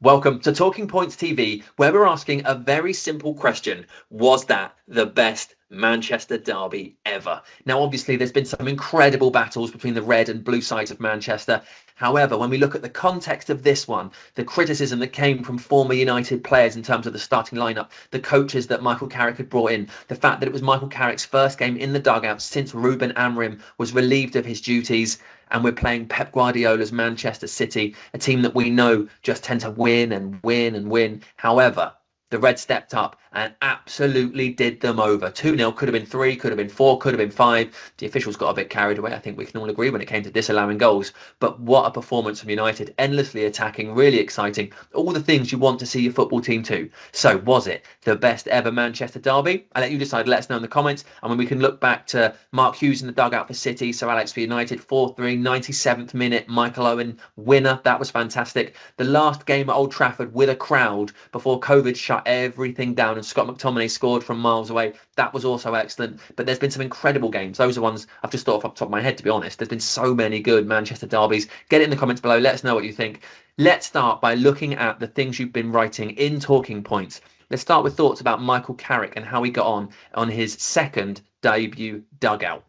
Welcome to Talking Points TV, where we're asking a very simple question. Was that the best Manchester derby ever? Now, obviously, there's been some incredible battles between the red and blue sides of Manchester. However, when we look at the context of this one, the criticism that came from former United players in terms of the starting lineup, the coaches that Michael Carrick had brought in, the fact that it was Michael Carrick's first game in the dugout since Ruben Amorim was relieved of his duties, and we're playing Pep Guardiola's Manchester City, a team that we know just tend to win and win and win. However, the Reds stepped up and absolutely did them over. 2-0, could have been 3, could have been 4, could have been 5. The officials got a bit carried away, I think we can all agree, when it came to disallowing goals. But what a performance from United, endlessly attacking, really exciting, all the things you want to see your football team do. So was it the best ever Manchester derby? I'll let you decide, let us know in the comments. And when we can look back to Mark Hughes in the dugout for City, Sir Alex for United, 4-3, 97th minute, Michael Owen, winner, that was fantastic. The last game at Old Trafford with a crowd before COVID shut everything down and Scott McTominay scored from miles away. That was also excellent. But there's been some incredible games. Those are ones I've just thought off the top of my head, to be honest. There's been so many good Manchester derbies. Get it in the comments below. Let us know what you think. Let's start by looking at the things you've been writing in Talking Points. Let's start with thoughts about Michael Carrick and how he got on his second debut dugout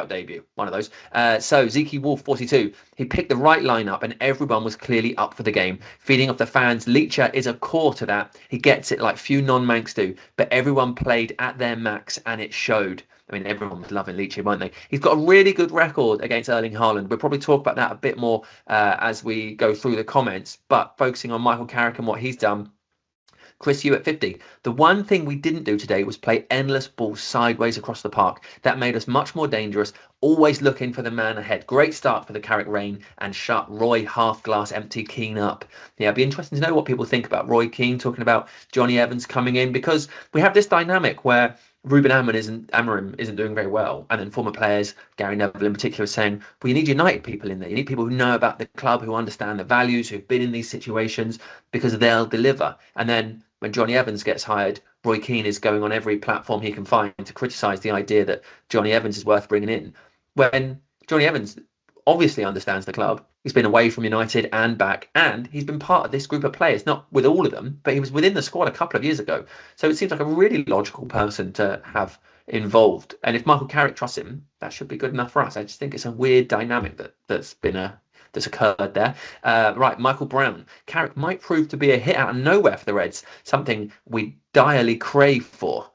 debut, one of those. So Zeke Wolf 42, he picked the right lineup and everyone was clearly up for the game, feeding off the fans. Leacher is a core to that. He gets it like few non-Mancs do, but everyone played at their max and it showed. I mean, everyone was loving Leacher, weren't they? He's got a really good record against Erling Haaland. We'll probably talk about that a bit more as we go through the comments, but focusing on Michael Carrick and what he's done. Chris Hewitt 50. The one thing we didn't do today was play endless balls sideways across the park. That made us much more dangerous, always looking for the man ahead. Great start for the Carrick reign and shut Roy half glass empty Keane up. Yeah, it'd be interesting to know what people think about Roy Keane, talking about Johnny Evans coming in, because we have this dynamic where Ruben Amorim isn't doing very well, and then former players, Gary Neville in particular, is saying, well, you need United people in there. You need people who know about the club, who understand the values, who've been in these situations, because they'll deliver. And then when Johnny Evans gets hired, Roy Keane is going on every platform he can find to criticise the idea that Johnny Evans is worth bringing in, when Johnny Evans obviously understands the club. He's been away from United and back, and he's been part of this group of players, not with all of them, but he was within the squad a couple of years ago. So it seems like a really logical person to have involved. And if Michael Carrick trusts him, that should be good enough for us. I just think it's a weird dynamic that's occurred there. Right, Michael Brown. Carrick might prove to be a hit out of nowhere for the Reds, something we direly crave for.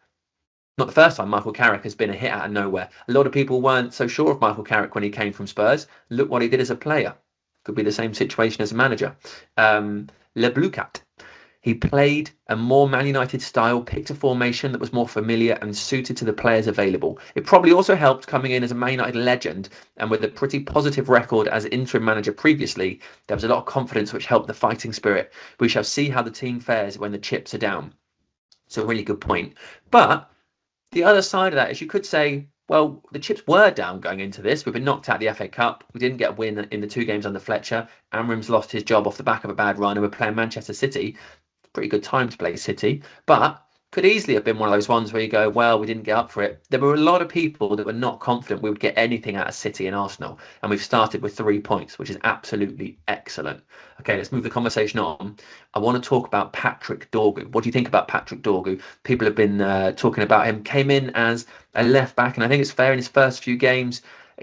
Not the first time Michael Carrick has been a hit out of nowhere. A lot of people weren't so sure of Michael Carrick when he came from Spurs. Look what he did as a player. Could be the same situation as a manager. Le Blue Cat. He played a more Man United style, picked a formation that was more familiar and suited to the players available. It probably also helped coming in as a Man United legend, and with a pretty positive record as interim manager previously, there was a lot of confidence which helped the fighting spirit. We shall see how the team fares when the chips are down. It's a really good point. But the other side of that is you could say, well, the chips were down going into this. We've been knocked out of the FA Cup. We didn't get a win in the 2 games under Fletcher. Amorim's lost his job off the back of a bad run, and we're playing Manchester City. Pretty good time to play City, but could easily have been one of those ones where you go, well, we didn't get up for it. There were a lot of people that were not confident we would get anything out of City and Arsenal, and we've started with 3 points, which is absolutely excellent. Okay, let's move the conversation on. I want to talk about Patrick Dorgu. What do you think about Patrick Dorgu? People have been talking about him. Came in as a left back, and I think it's fair, in his first few games,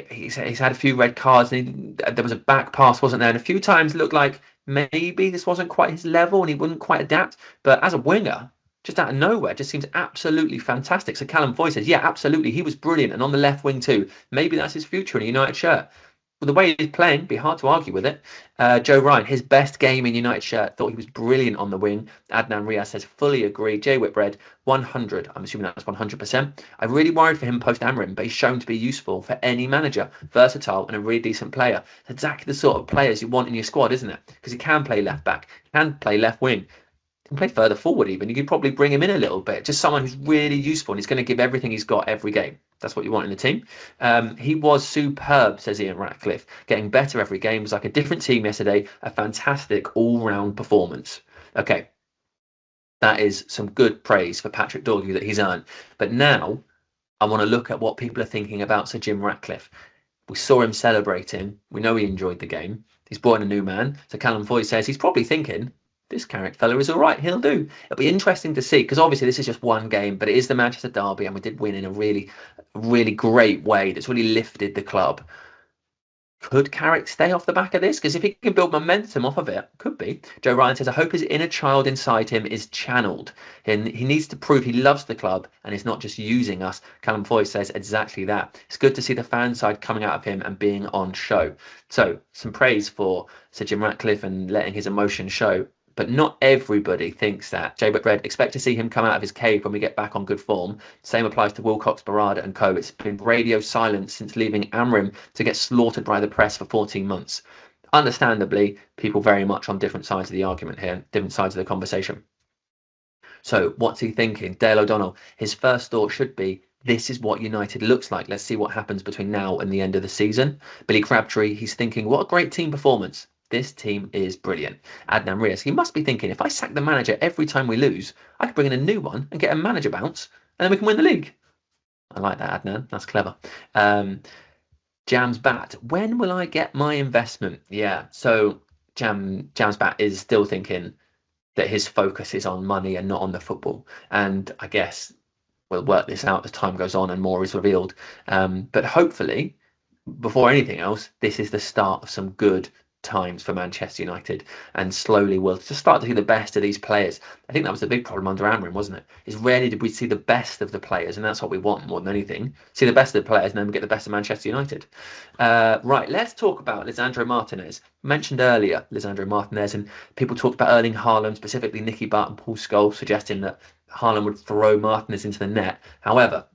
he's had a few red cards, and there was a back pass, wasn't there? And a few times it looked like maybe this wasn't quite his level and he wouldn't quite adapt. But as a winger, just out of nowhere, just seems absolutely fantastic. So Callum Foy says, yeah, absolutely, he was brilliant. And on the left wing too. Maybe that's his future in a United shirt. With the way he's playing, it'd be hard to argue with it. Joe Ryan, his best game in United shirt, thought he was brilliant on the wing. Adnan Riaz says, fully agree. Jay Whitbread, 100. I'm assuming that's 100%. I really worried for him post Amorim, but he's shown to be useful for any manager. Versatile and a really decent player. Exactly the sort of players you want in your squad, isn't it? Because he can play left back, can play left wing, can play further forward even. You could probably bring him in a little bit. Just someone who's really useful and he's going to give everything he's got every game. That's what you want in the team. He was superb, says Ian Ratcliffe. Getting better every game. It was like a different team yesterday. A fantastic all-round performance. Okay, that is some good praise for Patrick Dorgu that he's earned. But now I want to look at what people are thinking about Sir Jim Ratcliffe. We saw him celebrating. We know he enjoyed the game. He's brought in a new man. So Callum Foy says he's probably thinking, this Carrick fella is all right. He'll do. It'll be interesting to see, because obviously this is just one game, but it is the Manchester derby, and we did win in a really, really great way that's really lifted the club. Could Carrick stay off the back of this? Because if he can build momentum off of it, could be. Joe Ryan says, I hope his inner child inside him is channeled. And he needs to prove he loves the club and is not just using us. Callum Foy says exactly that. It's good to see the fan side coming out of him and being on show. So some praise for Sir Jim Ratcliffe and letting his emotion show. But not everybody thinks that. Jay Red, expect to see him come out of his cave when we get back on good form. Same applies to Wilcox, Barada and co. It's been radio silence since leaving Amrim to get slaughtered by the press for 14 months. Understandably, people very much on different sides of the argument here, different sides of the conversation. So what's he thinking? Dale O'Donnell, his first thought should be, this is what United looks like. Let's see what happens between now and the end of the season. Billy Crabtree, he's thinking, what a great team performance. This team is brilliant. Adnan Rios, he must be thinking, if I sack the manager every time we lose, I could bring in a new one and get a manager bounce, and then we can win the league. I like that, Adnan. That's clever. Jam's Bat, when will I get my investment? Yeah, so Jam's Bat is still thinking that his focus is on money and not on the football. And I guess we'll work this out as time goes on and more is revealed. But hopefully, before anything else, this is the start of some good times for Manchester United, and slowly we'll just start to see the best of these players. I think that was the big problem under Amrin, wasn't it? Is rarely did we see the best of the players, and that's what we want more than anything. See the best of the players, and then we get the best of Manchester United. Right, let's talk about Lisandro Martinez. Mentioned earlier, Lisandro Martinez, and people talked about Erling Haaland, specifically Nicky Butt and Paul Scholes, suggesting that Haaland would throw Martinez into the net. However,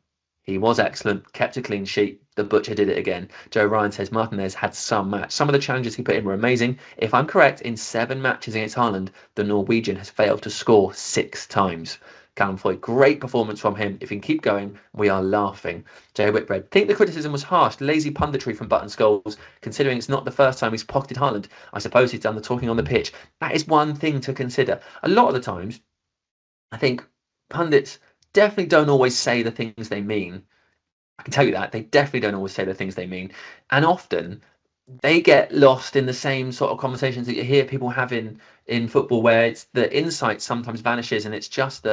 he was excellent, kept a clean sheet. The butcher did it again. Joe Ryan says Martinez had some match. Some of the challenges he put in were amazing. If I'm correct, in 7 matches against Haaland, the Norwegian has failed to score 6 times. Callum Foy, great performance from him. If he can keep going, we are laughing. Jay Whitbread, think the criticism was harsh. Lazy punditry from Button Scholes, considering it's not the first time he's pocketed Haaland. I suppose he's done the talking on the pitch. That is one thing to consider. A lot of the times, I think pundits definitely don't always say the things they mean. I can tell you that. They definitely don't always say the things they mean. And often they get lost in the same sort of conversations that you hear people having in football, where it's the insight sometimes vanishes and it's just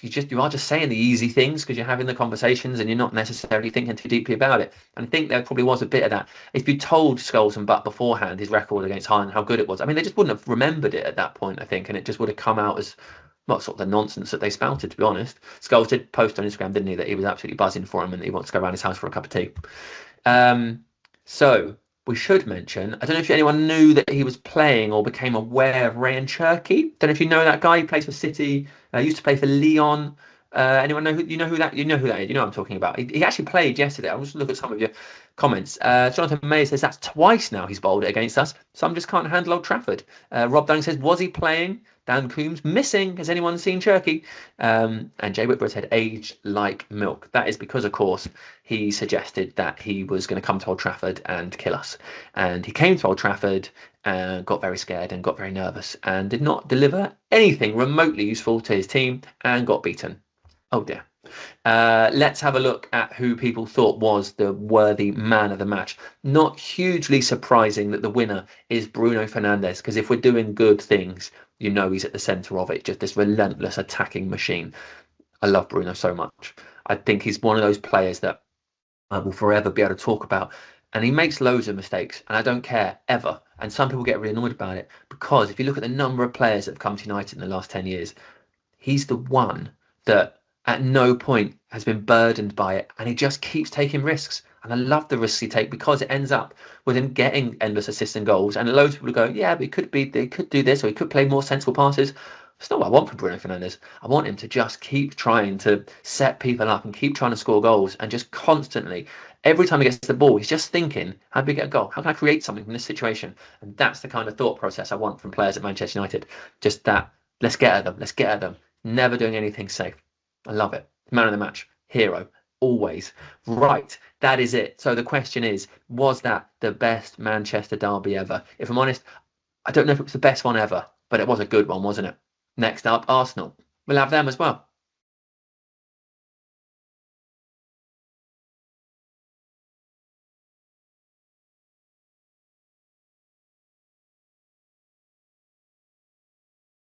you are just saying the easy things because you're having the conversations and you're not necessarily thinking too deeply about it. And I think there probably was a bit of that. If you told Scholes and Butt beforehand his record against Haaland, how good it was, I mean, they just wouldn't have remembered it at that point, I think, and it just would have come out as not sort of the nonsense that they spouted, to be honest. Scholes did post on Instagram, didn't he, that he was absolutely buzzing for him and he wants to go around his house for a cup of tea. So we should mention, I don't know if anyone knew that he was playing or became aware of Rayan Cherki. Don't know if you know that guy. He plays for City, used to play for Lyon. Anyone know who that is? You know what I'm talking about. He actually played yesterday. I'll just look at some of your comments. Jonathan May says that's twice now he's bowled it against us. Some just can't handle Old Trafford. Rob Dunn says, was he playing? Dan Coombs missing. Has anyone seen Cherki? And Jay Whitbread said, aged like milk. That is because, of course, he suggested that he was going to come to Old Trafford and kill us. And he came to Old Trafford and got very scared and got very nervous and did not deliver anything remotely useful to his team and got beaten. Oh dear. Let's have a look at who people thought was the worthy man of the match. Not hugely surprising that the winner is Bruno Fernandes, because if we're doing good things, you know he's at the centre of it, just this relentless attacking machine. I love Bruno so much. I think he's one of those players that I will forever be able to talk about. And he makes loads of mistakes, and I don't care, ever. And some people get really annoyed about it, because if you look at the number of players that have come to United in the last 10 years, he's the one that at no point has been burdened by it, and he just keeps taking risks. And I love the risks he takes, because it ends up with him getting endless assists and goals. And loads of people go, yeah, but they could do this, or he could play more sensible passes. That's not what I want from Bruno Fernandes. I want him to just keep trying to set people up and keep trying to score goals, and just constantly, every time he gets the ball, he's just thinking, how do we get a goal? How can I create something from this situation? And that's the kind of thought process I want from players at Manchester United. Just that, let's get at them. Never doing anything safe. I love it. Man of the match, hero, always. Right, that is it. So the question is, was that the best Manchester derby ever? If I'm honest, I don't know if it was the best one ever, but it was a good one, wasn't it? Next up, Arsenal. We'll have them as well.